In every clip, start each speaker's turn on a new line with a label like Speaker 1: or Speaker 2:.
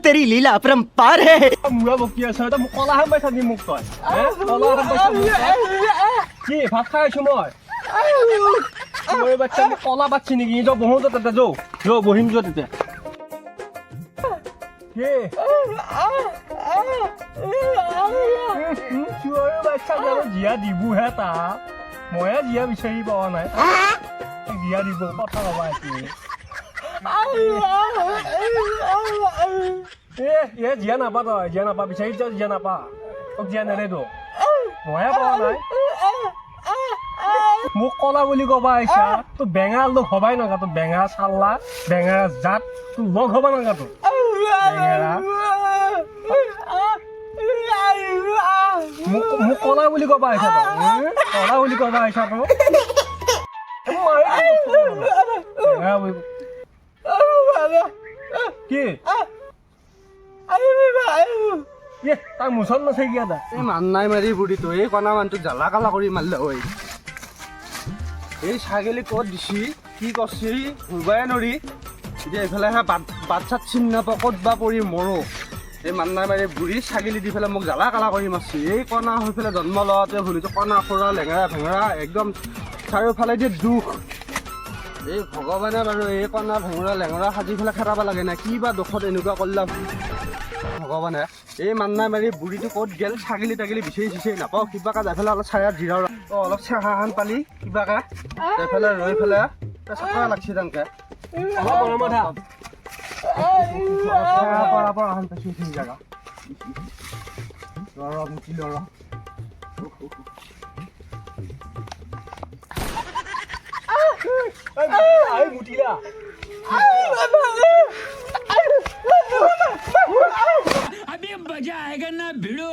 Speaker 1: तेरी लीला अपरंपार है।
Speaker 2: মুৰা বকি আছ এটা মোক কলা হাম পাইছা নি মোক তই কলা হাম পাইছা কি ভাত খাই আছো মই বাচ্চা মোক কলা পাচ্ছি নেকি যাও বহো তো তাতে যাও যাও বহিম যাও তাতে কি চুৰৰ বাচ্চা যাব জিয়া দিবু হে তা ময়ে জিয়া বিচাৰি পোৱা নাই জিয়া দিব কথা কবা এতিয়া জিয়া নাপা তই জিয়া নাপা বিচাৰি যাও জিয়া নাপা তোক জিয়া নেৰেতো ময়ে পোৱা নাই মোক কলা বুলি কবা আহিছা তোৰ বেঙা লগ হবাই নগা তোৰ বেঙা চাল্লা বেঙা জাত তোৰ লগ হবা নগা তোৰ বেঙেৰা মোক কলা বুলি কবা আহিছা তই কলা বুলি কবা আহিছা তই কি তাক মুচন নাছে কি এটা
Speaker 3: এই মান নাই মাৰি বুঢ়ীটো এই কণা মানুহটোক জ্বালা কালা কৰি মাৰিলে হয় এই ছাগলী ক'ত দিছি কি কৰছি ঘূৰবাই নৰি এতিয়া এইফালে বাট চাত চিনি নাপাওঁ ক'ত বা পৰি মৰো এই মান নাই মাৰি বুঢ়ী ছাগলী দি পেলাই মোক জ্বালা কালা কৰি মাৰছি এই কণা হৈ পেলাই জন্ম লওঁতে ভুলিটো কণা খোৰা লেঙেৰা ভেঙেৰা একদম চাৰিওফালে দিয়ে দুখ এই ভগৱানে বাৰু এই কণা ভেঙেৰা লেঙেৰা সাজি পেলাই খেৰাব লাগে না কি বা দুখত এনেকুৱা কৰিলা ভগৱানে এই মান্না মাৰি বুঢ়ীটো ক'ত গেল ছাগলী তাগলী বিচাৰি নাপাওঁ কিবাকে যাই পেলাই অলপ চায়াত জিৰাও অলপ চেহা খান পালি কিবাকে যাই পেলাই ৰৈ পেলাই চাফা লাগছি তেনেকে
Speaker 2: মুটিলা
Speaker 4: अभी मजा आएगा ना भिड़ो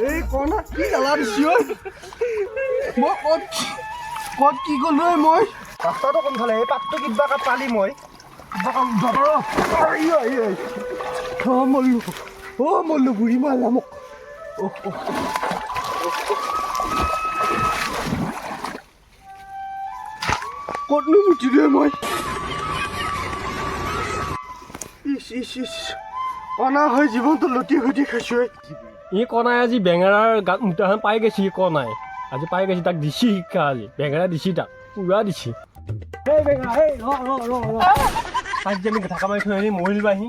Speaker 3: এই কণা কি জ্বালা দিছি মই ক'ত কি গ'লো মই ৰাস্তাটো কোনফালে এই পাতটো কিবাকে পালি মই মল্লো বুঢ়ী মাৰিলা মোক ক'তনো মুঠিলোৱে মই কণা হৈ জীৱনটো লুটি ঘুটি খাইছো
Speaker 2: ই কণাই আজি বেঙেৰাৰ গাত মুটাখন পাই গৈছে ই কণাই আজি পাই গৈছে তাক দিছি শিক্ষা আজি বেঙেৰা দিছি তাক পুৰা দিছি এই বেঙেৰা এই তাক যে আমি ঢাকা মাৰি থৈ আনি মৰিবাহি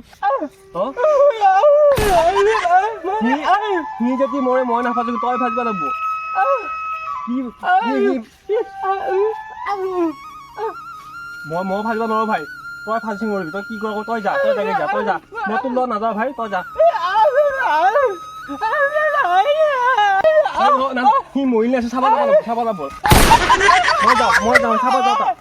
Speaker 2: সি যদি মৰে মই নাভাজো তই ভাজিব লাগিব মই ভাজিব নোৱাৰো ভাই তই ফাঁচি মৰিবি তই কি কৰ তই যা তই তাকে যা তই যা মই তোৰ লগত নাযাওঁ ভাই তই যা সি মৰিলে আছে চাব যাব মই যাওঁ চাব যাওঁ তাক